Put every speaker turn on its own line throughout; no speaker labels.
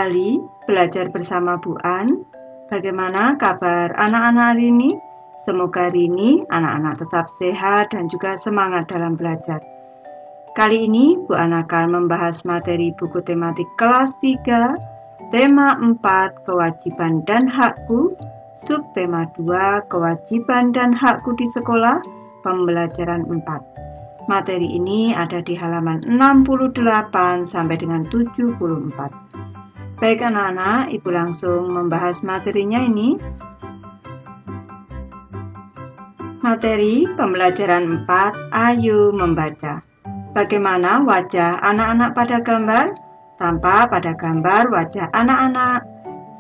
kembali belajar bersama Bu An. Bagaimana kabar anak-anak hari ini? Semoga hari ini anak-anak tetap sehat dan juga semangat dalam belajar. Kali ini Bu An akan membahas materi buku tematik kelas 3, tema 4, kewajiban dan hakku, subtema 2, kewajiban dan hakku di sekolah, pembelajaran 4. Materi ini ada di halaman 68 sampai dengan 74. Baik anak-anak, Ibu langsung membahas materinya ini. Materi pembelajaran 4, ayo membaca. Bagaimana wajah anak-anak pada gambar? Tampak pada gambar wajah anak-anak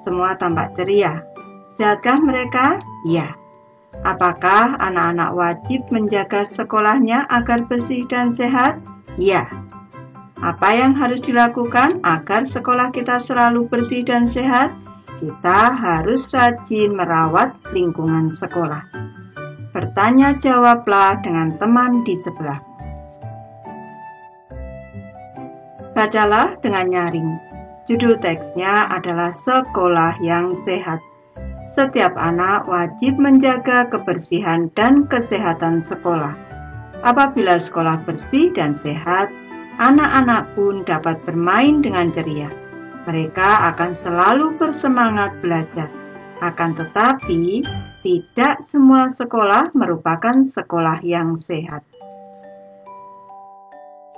semua tampak ceria. Sehatkah mereka? Ya. Apakah anak-anak wajib menjaga sekolahnya agar bersih dan sehat? Ya. Apa yang harus dilakukan agar sekolah kita selalu bersih dan sehat? Kita harus rajin merawat lingkungan sekolah. Bertanya jawablah dengan teman di sebelah. Bacalah dengan nyaring. Judul teksnya adalah Sekolah yang Sehat. Setiap anak wajib menjaga kebersihan dan kesehatan sekolah. Apabila sekolah bersih dan sehat, anak-anak pun dapat bermain dengan ceria. Mereka akan selalu bersemangat belajar. Akan tetapi, tidak semua sekolah merupakan sekolah yang sehat.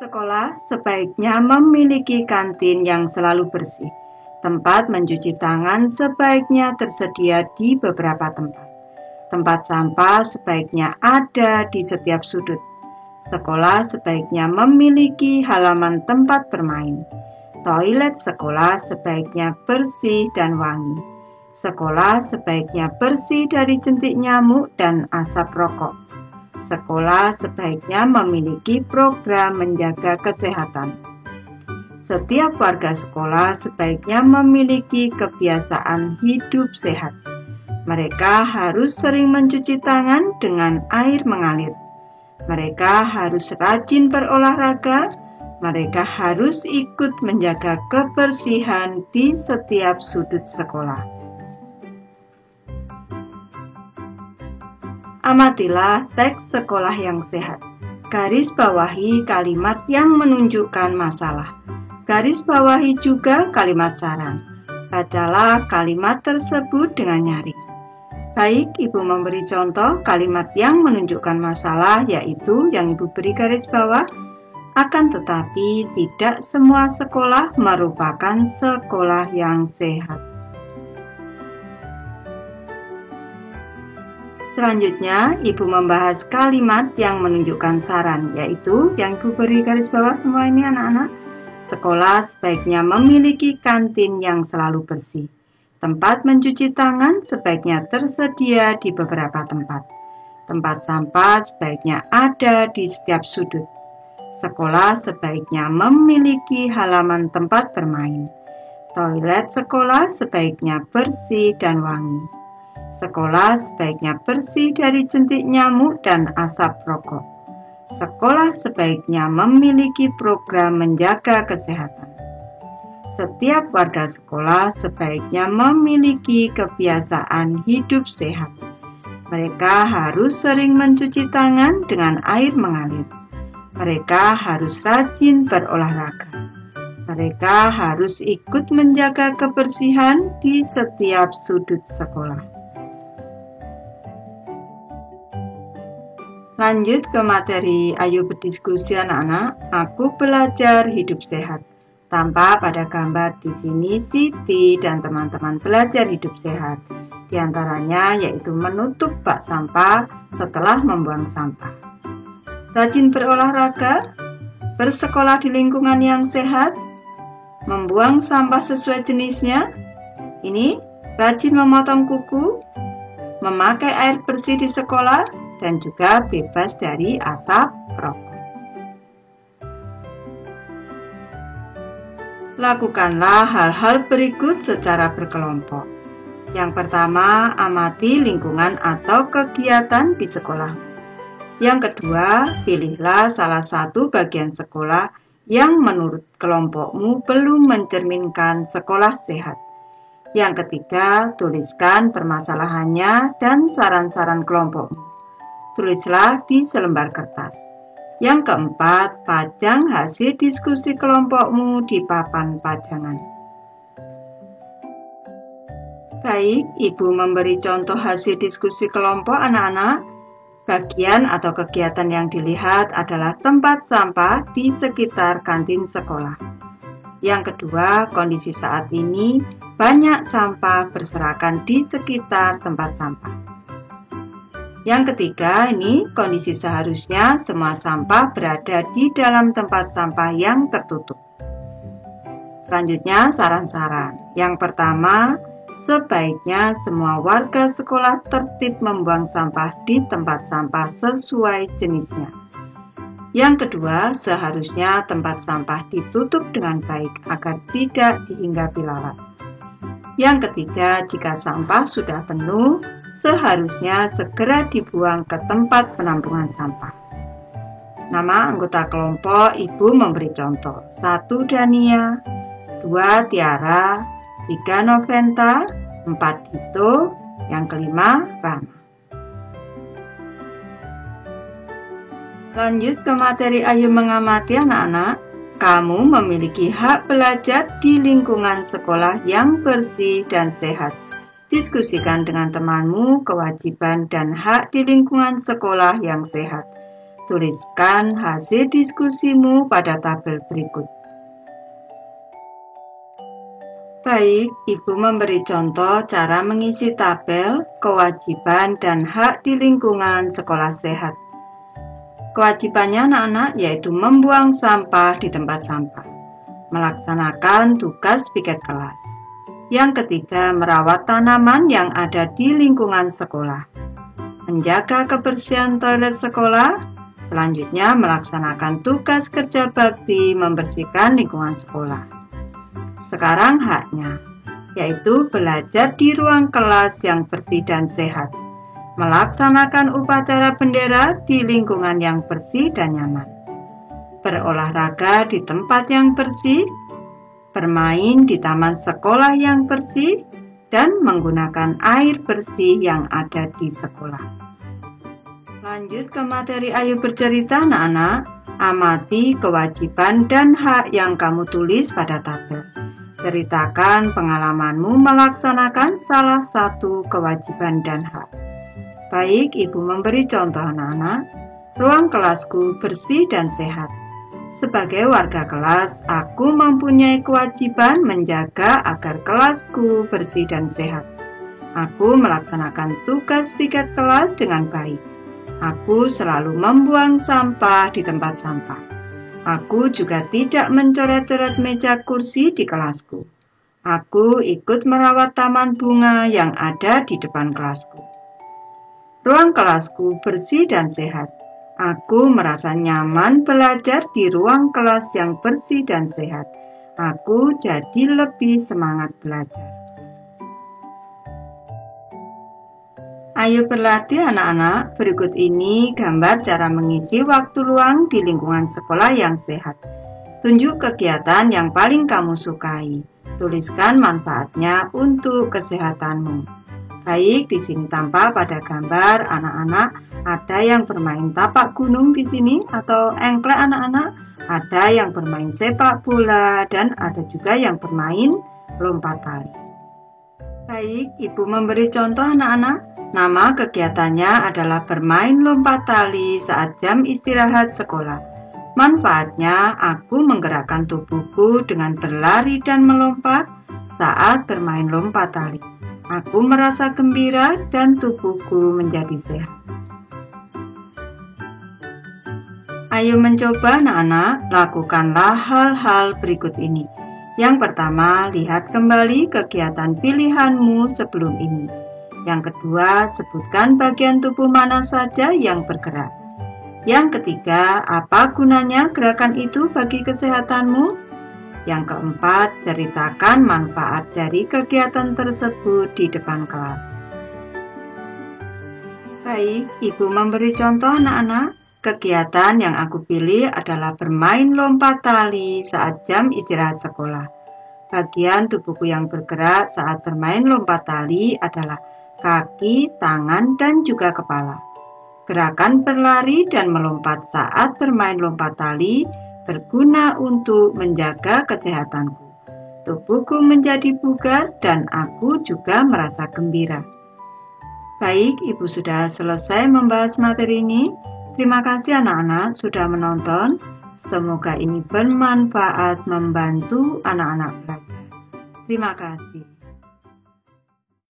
Sekolah sebaiknya memiliki kantin yang selalu bersih. Tempat mencuci tangan sebaiknya tersedia di beberapa tempat. Tempat sampah sebaiknya ada di setiap sudut. Sekolah sebaiknya memiliki halaman tempat bermain. Toilet sekolah sebaiknya bersih dan wangi. Sekolah sebaiknya bersih dari jentik nyamuk dan asap rokok. Sekolah sebaiknya memiliki program menjaga kesehatan. Setiap warga sekolah sebaiknya memiliki kebiasaan hidup sehat. Mereka harus sering mencuci tangan dengan air mengalir. Mereka harus rajin berolahraga. Mereka harus ikut menjaga kebersihan di setiap sudut sekolah. Amatilah teks sekolah yang sehat. Garis bawahi kalimat yang menunjukkan masalah. Garis bawahi juga kalimat saran. Bacalah kalimat tersebut dengan nyaring. Baik, Ibu memberi contoh kalimat yang menunjukkan masalah, yaitu yang Ibu beri garis bawah. Akan tetapi, tidak semua sekolah merupakan sekolah yang sehat. Selanjutnya, Ibu membahas kalimat yang menunjukkan saran, yaitu yang Ibu beri garis bawah semua ini anak-anak. Sekolah sebaiknya memiliki kantin yang selalu bersih. Tempat mencuci tangan sebaiknya tersedia di beberapa tempat. Tempat sampah sebaiknya ada di setiap sudut. Sekolah sebaiknya memiliki halaman tempat bermain. Toilet sekolah sebaiknya bersih dan wangi. Sekolah sebaiknya bersih dari jentik nyamuk dan asap rokok. Sekolah sebaiknya memiliki program menjaga kesehatan. Setiap warga sekolah sebaiknya memiliki kebiasaan hidup sehat. Mereka harus sering mencuci tangan dengan air mengalir. Mereka harus rajin berolahraga. Mereka harus ikut menjaga kebersihan di setiap sudut sekolah. Lanjut ke materi, ayo berdiskusi anak-anak. Aku belajar hidup sehat. Tampak pada gambar di sini Siti dan teman-teman belajar hidup sehat. Di antaranya yaitu menutup bak sampah setelah membuang sampah. Rajin berolahraga, bersekolah di lingkungan yang sehat, membuang sampah sesuai jenisnya. Ini rajin memotong kuku, memakai air bersih di sekolah, dan juga bebas dari asap rokok. Lakukanlah hal-hal berikut secara berkelompok. Yang pertama, amati lingkungan atau kegiatan di sekolah. Yang kedua, pilihlah salah satu bagian sekolah yang menurut kelompokmu belum mencerminkan sekolah sehat. Yang ketiga, tuliskan permasalahannya dan saran-saran kelompokmu. Tulislah di selembar kertas. Yang keempat, pajang hasil diskusi kelompokmu di papan pajangan. Baik, Ibu memberi contoh hasil diskusi kelompok anak-anak. Bagian atau kegiatan yang dilihat adalah tempat sampah di sekitar kantin sekolah. Yang kedua, kondisi saat ini banyak sampah berserakan di sekitar tempat sampah. Yang ketiga, ini kondisi seharusnya semua sampah berada di dalam tempat sampah yang tertutup. Selanjutnya, saran-saran. Yang pertama, sebaiknya semua warga sekolah tertib membuang sampah di tempat sampah sesuai jenisnya. Yang kedua, seharusnya tempat sampah ditutup dengan baik agar tidak dihinggapi lalat. Yang ketiga, jika sampah sudah penuh, seharusnya segera dibuang ke tempat penampungan sampah. Nama anggota kelompok Ibu memberi contoh. 1. Dania, 2. Tiara, 3. Noventa, 4. Dito, yang kelima Rama. Lanjut ke materi Ayo Mengamati anak-anak. Kamu memiliki hak belajar di lingkungan sekolah yang bersih dan sehat. Diskusikan dengan temanmu kewajiban dan hak di lingkungan sekolah yang sehat. Tuliskan hasil diskusimu pada tabel berikut. Baik, Ibu memberi contoh cara mengisi tabel kewajiban dan hak di lingkungan sekolah sehat. Kewajibannya anak-anak yaitu membuang sampah di tempat sampah, melaksanakan tugas piket kelas. Yang ketiga, merawat tanaman yang ada di lingkungan sekolah, menjaga kebersihan toilet sekolah. Selanjutnya, melaksanakan tugas kerja bakti membersihkan lingkungan sekolah. Sekarang haknya, yaitu belajar di ruang kelas yang bersih dan sehat, melaksanakan upacara bendera di lingkungan yang bersih dan nyaman, berolahraga di tempat yang bersih, bermain di taman sekolah yang bersih, dan menggunakan air bersih yang ada di sekolah. Lanjut ke materi Ayo Bercerita anak-anak. Amati kewajiban dan hak yang kamu tulis pada tabel. Ceritakan pengalamanmu melaksanakan salah satu kewajiban dan hak. Baik, Ibu memberi contoh anak-anak. Ruang kelasku bersih dan sehat. Sebagai warga kelas, aku mempunyai kewajiban menjaga agar kelasku bersih dan sehat. Aku melaksanakan tugas piket kelas dengan baik. Aku selalu membuang sampah di tempat sampah. Aku juga tidak mencoret-coret meja kursi di kelasku. Aku ikut merawat taman bunga yang ada di depan kelasku. Ruang kelasku bersih dan sehat. Aku merasa nyaman belajar di ruang kelas yang bersih dan sehat. Aku jadi lebih semangat belajar. Ayo berlatih anak-anak. Berikut ini gambar cara mengisi waktu luang di lingkungan sekolah yang sehat. Tunjuk kegiatan yang paling kamu sukai. Tuliskan manfaatnya untuk kesehatanmu. Baik, di sini tampak pada gambar anak-anak ada yang bermain tapak gunung di sini atau engklek anak-anak, ada yang bermain sepak bola dan ada juga yang bermain lompat tali. Baik, Ibu memberi contoh anak-anak. Nama kegiatannya adalah bermain lompat tali saat jam istirahat sekolah. Manfaatnya, aku menggerakkan tubuhku dengan berlari dan melompat saat bermain lompat tali. Aku merasa gembira dan tubuhku menjadi sehat. Ayo mencoba anak-anak, lakukanlah hal-hal berikut ini. Yang pertama, lihat kembali kegiatan pilihanmu sebelum ini. Yang kedua, sebutkan bagian tubuh mana saja yang bergerak. Yang ketiga, apa gunanya gerakan itu bagi kesehatanmu? Yang keempat, ceritakan manfaat dari kegiatan tersebut di depan kelas. Baik, Ibu memberi contoh anak-anak. Kegiatan yang aku pilih adalah bermain lompat tali saat jam istirahat sekolah. Bagian tubuhku yang bergerak saat bermain lompat tali adalah kaki, tangan, dan juga kepala. Gerakan berlari dan melompat saat bermain lompat tali berguna untuk menjaga kesehatanku. Tubuhku menjadi bugar dan aku juga merasa gembira. Baik, Ibu sudah selesai membahas materi ini. Terima kasih anak-anak sudah menonton. Semoga ini bermanfaat membantu anak-anak belajar. Terima kasih.